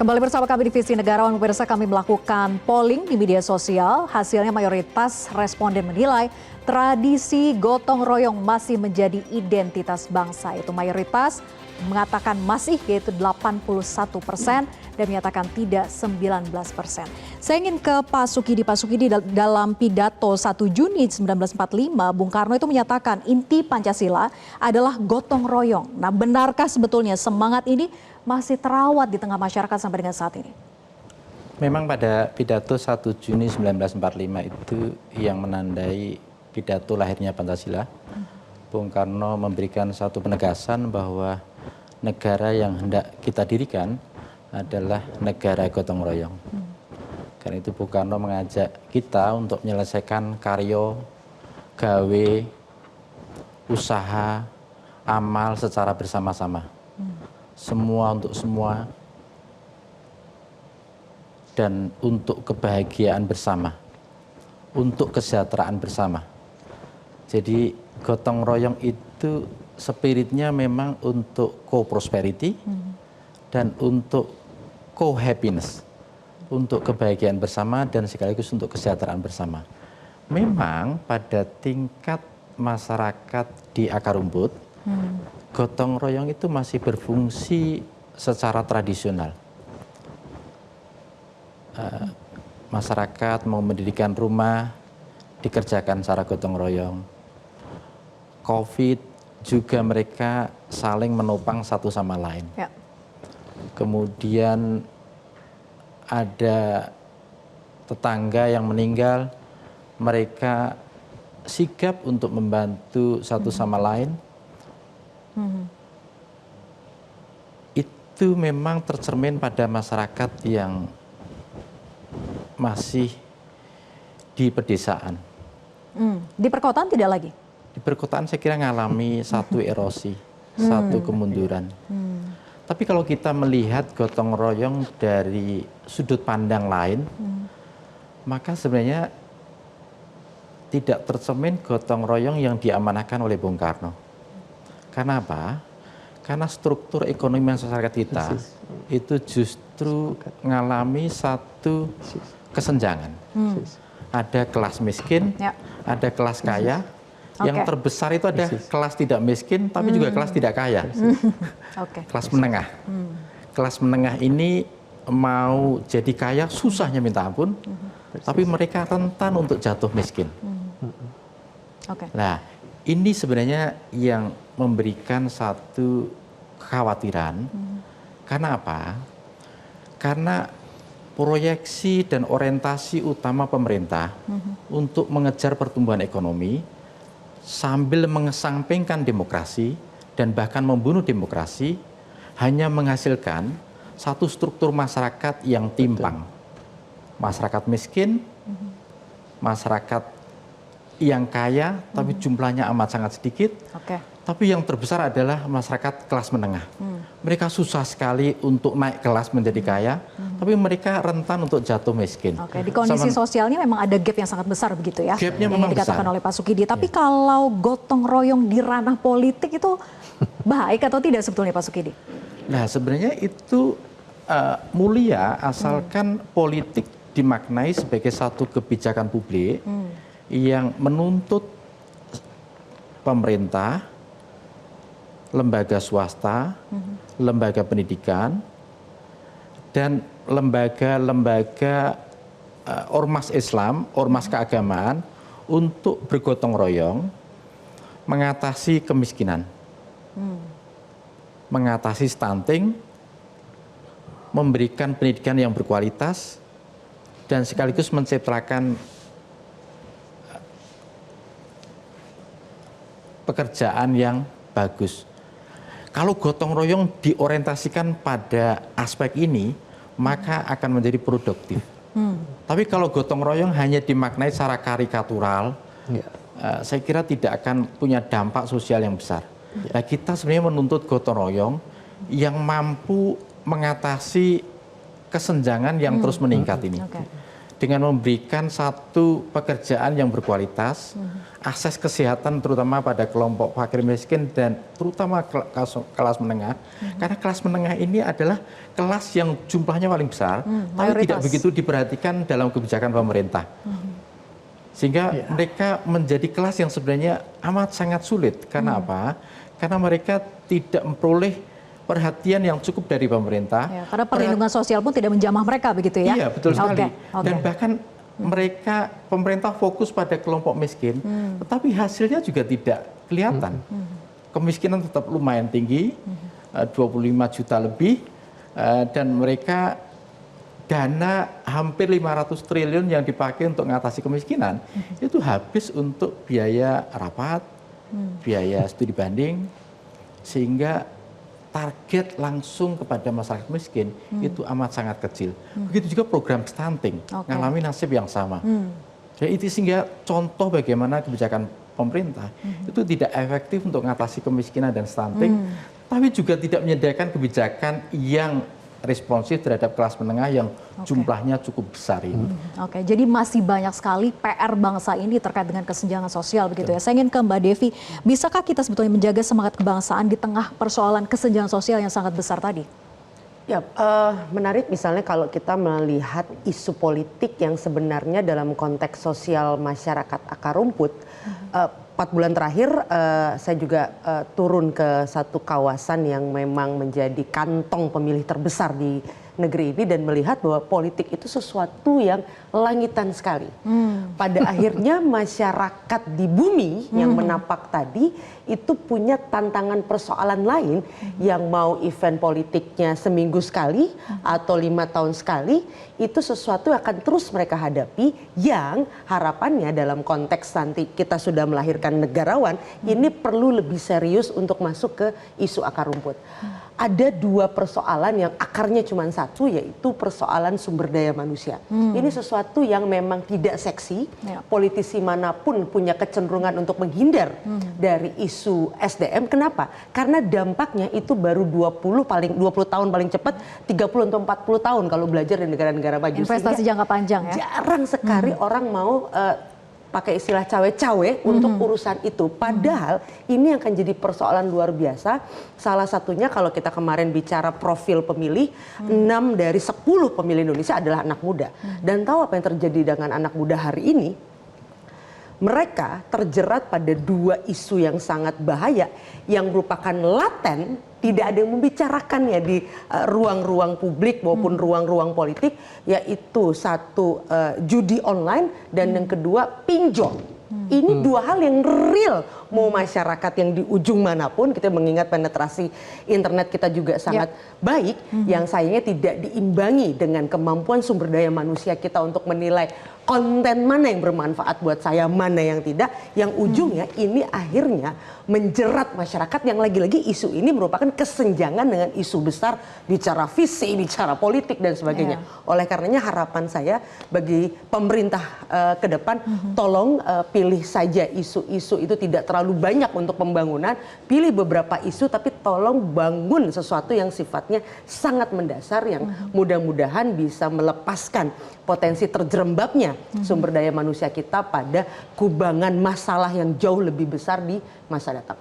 Kembali bersama kami di Visi Negarawan, pemirsa, kami melakukan polling di media sosial. Hasilnya mayoritas responden menilai tradisi gotong royong masih menjadi identitas bangsa. Itu mayoritas mengatakan masih, yaitu 81%, dan menyatakan tidak 19%. Saya ingin ke Pak Sukidi. Pak Sukidi, dalam pidato 1 Juni 1945, Bung Karno itu menyatakan inti Pancasila adalah gotong royong. Nah, benarkah sebetulnya semangat ini masih terawat di tengah masyarakat sampai dengan saat ini? Memang pada pidato 1 Juni 1945 itu yang menandai pidato lahirnya Pancasila. Bung Karno memberikan satu penegasan bahwa negara yang hendak kita dirikan adalah negara gotong royong. Karena itu Bung Karno mengajak kita untuk menyelesaikan karya, gawe, usaha, amal secara bersama-sama. Semua untuk semua, dan untuk kebahagiaan bersama, untuk kesejahteraan bersama. Jadi gotong royong itu spiritnya memang untuk co-prosperity dan untuk co-happiness, untuk kebahagiaan bersama dan sekaligus untuk kesejahteraan bersama. Memang pada tingkat masyarakat di akar rumput, gotong royong itu masih berfungsi secara tradisional. Masyarakat mau mendirikan rumah, dikerjakan secara gotong royong. COVID juga mereka saling menopang satu sama lain. Ya. Kemudian ada tetangga yang meninggal, mereka sigap untuk membantu satu sama lain. Itu memang tercermin pada masyarakat yang masih di pedesaan. Di perkotaan tidak lagi? Di perkotaan saya kira mengalami satu erosi, satu kemunduran. Tapi kalau kita melihat gotong royong dari sudut pandang lain, maka sebenarnya tidak tercermin gotong royong yang diamanahkan oleh Bung Karno. Karena apa? Karena struktur ekonomi masyarakat kita itu justru mengalami satu kesenjangan. Ada kelas miskin, ada kelas kaya. Yang terbesar itu ada kelas tidak miskin, tapi juga kelas tidak kaya. Kelas menengah. Kelas menengah ini mau jadi kaya susahnya minta ampun, tapi mereka rentan untuk jatuh miskin. Nah, ini sebenarnya yang memberikan satu kekhawatiran. Karena apa? Karena proyeksi dan orientasi utama pemerintah untuk mengejar pertumbuhan ekonomi sambil mengesampingkan demokrasi dan bahkan membunuh demokrasi hanya menghasilkan satu struktur masyarakat yang timpang. Masyarakat miskin, masyarakat yang kaya tapi jumlahnya amat sangat sedikit. Tapi yang terbesar adalah masyarakat kelas menengah. Mereka susah sekali untuk naik kelas menjadi kaya, tapi mereka rentan untuk jatuh miskin. Di kondisi sosialnya memang ada gap yang sangat besar begitu ya, gapnya yang memang dikatakan besar oleh Pak Sukidi. Tapi kalau gotong royong di ranah politik itu baik atau tidak sebetulnya Pak Sukidi? Nah, sebenarnya itu mulia asalkan politik dimaknai sebagai satu kebijakan publik yang menuntut pemerintah, lembaga swasta, lembaga pendidikan, dan lembaga-lembaga ormas Islam, ormas keagamaan untuk bergotong royong mengatasi kemiskinan, mengatasi stunting, memberikan pendidikan yang berkualitas, dan sekaligus menciptakan pekerjaan yang bagus. Kalau gotong royong diorientasikan pada aspek ini, maka akan menjadi produktif. Tapi kalau gotong royong hanya dimaknai secara karikatural, saya kira tidak akan punya dampak sosial yang besar. Nah, kita sebenarnya menuntut gotong royong yang mampu mengatasi kesenjangan yang terus meningkat ini. dengan memberikan satu pekerjaan yang berkualitas, akses kesehatan terutama pada kelompok fakir miskin dan terutama kelas menengah. Karena kelas menengah ini adalah kelas yang jumlahnya paling besar, tapi tidak begitu diperhatikan dalam kebijakan pemerintah. Sehingga mereka menjadi kelas yang sebenarnya amat sangat sulit. Karena apa? Karena mereka tidak memperoleh perhatian yang cukup dari pemerintah. Ya, karena perlindungan sosial pun tidak menjamah mereka begitu ya? Iya, betul sekali. Okay. Dan bahkan mereka, pemerintah fokus pada kelompok miskin, tetapi hasilnya juga tidak kelihatan. Kemiskinan tetap lumayan tinggi, 25 juta lebih, dan mereka dana hampir 500 triliun yang dipakai untuk mengatasi kemiskinan, itu habis untuk biaya rapat, biaya studi banding, sehingga target langsung kepada masyarakat miskin itu amat sangat kecil. Begitu juga program stunting, mengalami nasib yang sama. Jadi itu sehingga contoh bagaimana kebijakan pemerintah itu tidak efektif untuk mengatasi kemiskinan dan stunting, tapi juga tidak menyediakan kebijakan yang responsif terhadap kelas menengah yang jumlahnya cukup besar ini. Oke, jadi masih banyak sekali PR bangsa ini terkait dengan kesenjangan sosial begitu ya. Saya ingin ke Mbak Devi, bisakah kita sebetulnya menjaga semangat kebangsaan di tengah persoalan kesenjangan sosial yang sangat besar tadi? Ya, menarik misalnya kalau kita melihat isu politik yang sebenarnya dalam konteks sosial masyarakat akar rumput. 4 bulan terakhir saya juga turun ke satu kawasan yang memang menjadi kantong pemilih terbesar di negeri ini dan melihat bahwa politik itu sesuatu yang langitan sekali. Pada akhirnya masyarakat di bumi yang menapak tadi itu punya tantangan persoalan lain yang mau event politiknya seminggu sekali atau 5 tahun sekali, itu sesuatu yang akan terus mereka hadapi yang harapannya dalam konteks nanti kita sudah melahirkan negarawan, ini perlu lebih serius untuk masuk ke isu akar rumput. Ada 2 persoalan yang akarnya cuma satu, yaitu persoalan sumber daya manusia. Ini sesuatu yang memang tidak seksi. Politisi manapun punya kecenderungan untuk menghindar dari isu SDM. Kenapa? Karena dampaknya itu baru 20 tahun paling cepat, 30 atau 40 tahun kalau belajar di negara-negara maju. Investasi jangka panjang ya. Jarang sekali orang mau pakai istilah cawe-cawe untuk urusan itu. Padahal ini akan jadi persoalan luar biasa. Salah satunya kalau kita kemarin bicara profil pemilih, 6 dari 10 pemilih Indonesia adalah anak muda. Dan tahu apa yang terjadi dengan anak muda hari ini? Mereka terjerat pada 2 isu yang sangat bahaya yang merupakan laten, tidak ada yang membicarakannya di ruang-ruang publik maupun ruang-ruang politik, yaitu satu judi online dan yang kedua pinjol. Ini 2 hal yang real, mau masyarakat yang di ujung manapun, kita mengingat penetrasi internet kita juga sangat baik, yang sayangnya tidak diimbangi dengan kemampuan sumber daya manusia kita untuk menilai konten mana yang bermanfaat buat saya, mana yang tidak, yang ujungnya ini akhirnya menjerat masyarakat yang lagi-lagi isu ini merupakan kesenjangan dengan isu besar, bicara visi, bicara politik dan sebagainya. Oleh karenanya harapan saya bagi pemerintah ke depan, tolong pilih saja isu-isu itu tidak terlalu banyak untuk pembangunan, pilih beberapa isu tapi tolong bangun sesuatu yang sifatnya sangat mendasar yang mudah-mudahan bisa melepaskan potensi terjerembabnya sumber daya manusia kita pada kubangan masalah yang jauh lebih besar di masa datang.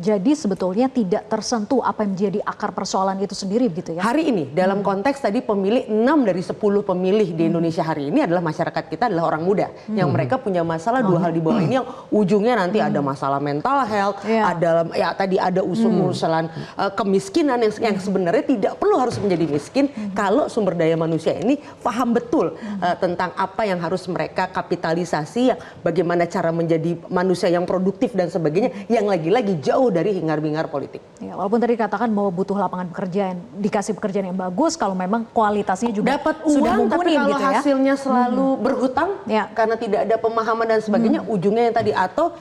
Jadi sebetulnya tidak tersentuh apa yang menjadi akar persoalan itu sendiri begitu ya? Hari ini dalam konteks tadi pemilih, 6 dari 10 pemilih di Indonesia hari ini adalah masyarakat kita adalah orang muda. Yang mereka punya masalah 2 hal di bawah ini yang ujungnya nanti ada masalah mental health, ada tadi ada urusan kemiskinan yang sebenarnya tidak perlu harus menjadi miskin kalau sumber daya manusia ini paham betul tentang apa yang harus mereka kapitalisasi, bagaimana cara menjadi manusia yang produktif dan sebagainya, yang lagi-lagi jauh dari hingar-bingar politik. Ya, walaupun tadi dikatakan bahwa butuh lapangan pekerjaan, dikasih pekerjaan yang bagus, kalau memang kualitasnya juga dapat sudah uang, tapi kalau gitu ya. hasilnya selalu berhutang karena tidak ada pemahaman dan sebagainya, ujungnya yang tadi atau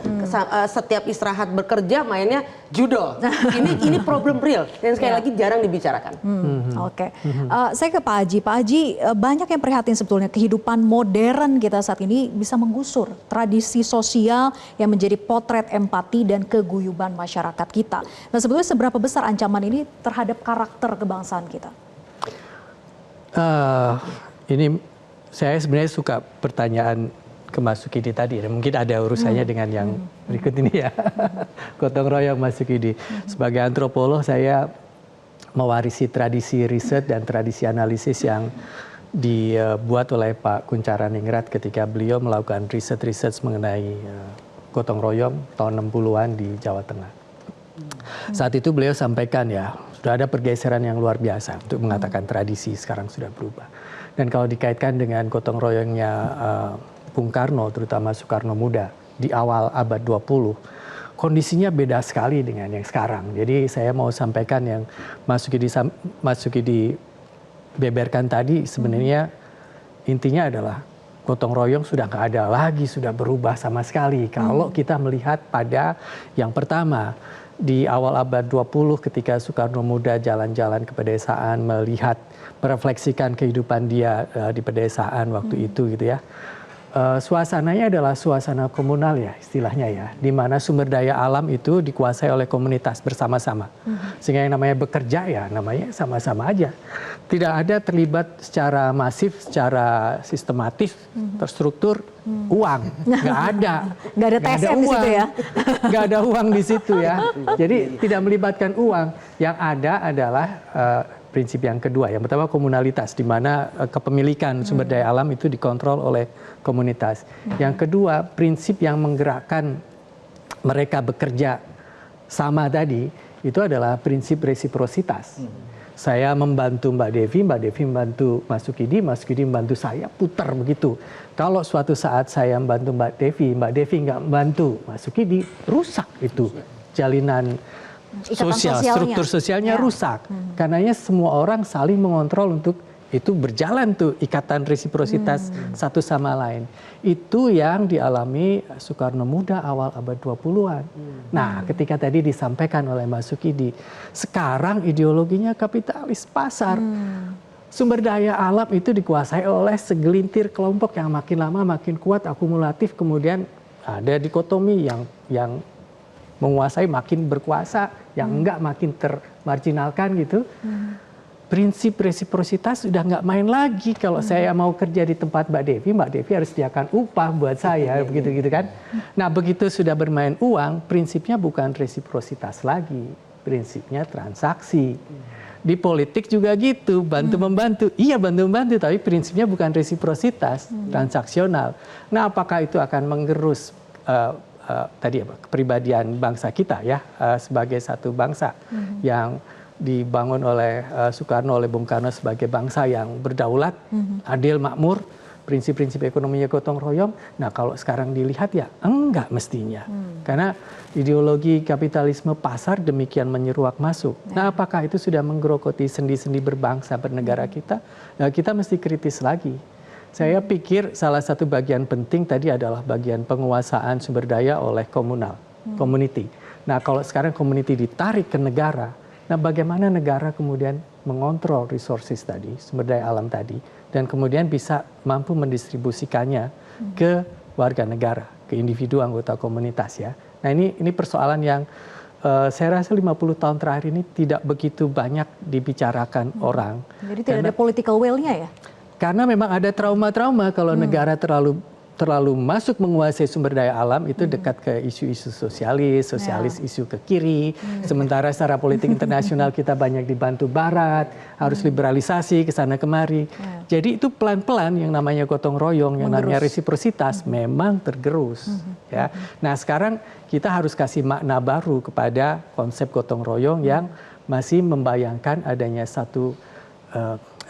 setiap istirahat bekerja mainnya judo. Ini problem real dan sekali lagi jarang dibicarakan. Oke. Saya ke Pak Haji. Pak Haji, banyak yang prihatin sebetulnya kehidupan modern kita saat ini bisa menggusur tradisi sosial yang menjadi potret empati dan keguyuban masyarakat kita. Nah, sebetulnya seberapa besar ancaman ini terhadap karakter kebangsaan kita? Ini saya sebenarnya suka pertanyaan ke Mas Sukidi tadi, mungkin ada urusannya dengan yang berikut ini ya. Gotong royong Mas Sukidi. Sebagai antropolog saya mewarisi tradisi riset dan tradisi analisis yang dibuat oleh Pak Kuncharaningrat ketika beliau melakukan riset mengenai gotong royong tahun 60-an di Jawa Tengah. Saat itu beliau sampaikan ya, sudah ada pergeseran yang luar biasa untuk mengatakan tradisi sekarang sudah berubah. Dan kalau dikaitkan dengan gotong royongnya Bung Karno, terutama Soekarno Muda, di awal abad 20, kondisinya beda sekali dengan yang sekarang. Jadi saya mau sampaikan yang Mas Sukidi beberkan tadi, sebenarnya intinya adalah gotong royong sudah nggak ada lagi, sudah berubah sama sekali. Kalau kita melihat pada yang pertama, di awal abad 20 ketika Soekarno Muda jalan-jalan ke pedesaan, melihat, merefleksikan kehidupan dia di pedesaan waktu itu gitu ya. Suasananya adalah suasana komunal ya istilahnya ya, di mana sumber daya alam itu dikuasai oleh komunitas bersama-sama. Sehingga yang namanya bekerja ya namanya sama-sama aja. Tidak ada terlibat secara masif, secara sistematis, terstruktur, uang. Nggak ada. Nggak ada TSM di situ ya? Nggak ada uang di situ ya. Jadi tidak melibatkan uang. Yang ada adalah prinsip yang kedua. Yang pertama komunalitas, di mana kepemilikan sumber daya alam itu dikontrol oleh komunitas. Yang kedua, prinsip yang menggerakkan mereka bekerja sama tadi, itu adalah prinsip resiprositas. Saya membantu Mbak Devi membantu Mas Sukidi membantu saya, putar begitu. Kalau suatu saat saya membantu Mbak Devi nggak membantu Mas Sukidi, rusak itu jalinan sosial, struktur sosialnya rusak. Karenanya semua orang saling mengontrol untuk itu berjalan tuh ikatan resiprositas satu sama lain. Itu yang dialami Soekarno Muda awal abad 20-an. Nah, ketika tadi disampaikan oleh Mas Sukidi, sekarang ideologinya kapitalis pasar. Sumber daya alam itu dikuasai oleh segelintir kelompok yang makin lama makin kuat, akumulatif, kemudian ada dikotomi yang menguasai makin berkuasa, yang enggak makin termarginalkan gitu. Prinsip resiprositas sudah nggak main lagi. Kalau saya mau kerja di tempat Mbak Devi harus sediakan upah buat saya, begitu-gitu kan. Nah, begitu sudah bermain uang, prinsipnya bukan resiprositas lagi, prinsipnya transaksi. Di politik juga gitu, bantu-membantu. Iya bantu-membantu, tapi prinsipnya bukan resiprositas, transaksional. Nah, apakah itu akan menggerus tadi apa, kepribadian bangsa kita ya, sebagai satu bangsa yang dibangun oleh Soekarno, oleh Bung Karno sebagai bangsa yang berdaulat, adil, makmur, prinsip-prinsip ekonominya gotong royong. Nah, kalau sekarang dilihat ya enggak mestinya. Karena ideologi kapitalisme pasar demikian menyeruak masuk. Nah, apakah itu sudah menggerogoti sendi-sendi berbangsa bernegara kita? Nah, kita mesti kritis lagi. Saya pikir salah satu bagian penting tadi adalah bagian penguasaan sumber daya oleh komunal, community. Nah, kalau sekarang community ditarik ke negara, nah bagaimana negara kemudian mengontrol resources tadi, sumber daya alam tadi, dan kemudian bisa mampu mendistribusikannya ke warga negara, ke individu anggota komunitas ya. Nah, ini persoalan yang saya rasa 50 tahun terakhir ini tidak begitu banyak dibicarakan orang. Jadi tidak ada political will-nya ya? Karena memang ada trauma-trauma kalau negara terlalu masuk menguasai sumber daya alam, itu dekat ke isu-isu sosialis isu ke kiri. Sementara secara politik internasional kita banyak dibantu Barat, harus liberalisasi ke sana kemari. Jadi itu pelan-pelan yang namanya gotong royong, yang namanya resiprositas memang tergerus. Ya. Nah, sekarang kita harus kasih makna baru kepada konsep gotong royong yang masih membayangkan adanya satu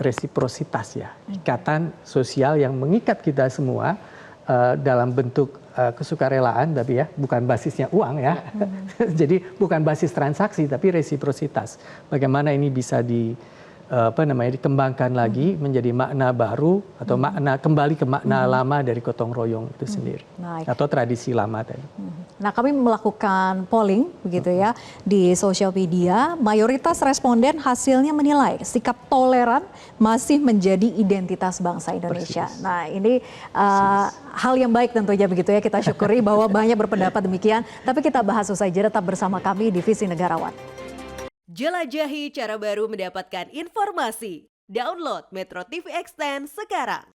resiprositas ya, ikatan sosial yang mengikat kita semua dalam bentuk kesukarelaan, tapi ya bukan basisnya uang ya. Jadi bukan basis transaksi tapi resiprositas. Bagaimana ini bisa dikembangkan lagi menjadi makna baru atau makna kembali ke makna lama dari gotong royong itu sendiri. Atau tradisi lama tadi. Nah, kami melakukan polling begitu ya di sosial media. Mayoritas responden hasilnya menilai sikap toleran masih menjadi identitas bangsa Indonesia. Nah, ini hal yang baik tentunya begitu ya. Kita syukuri bahwa banyak berpendapat demikian. Tapi kita bahas usai jeda, tetap bersama kami di Visi Negarawan. Jelajahi cara baru mendapatkan informasi. Download Metro TV Extend sekarang.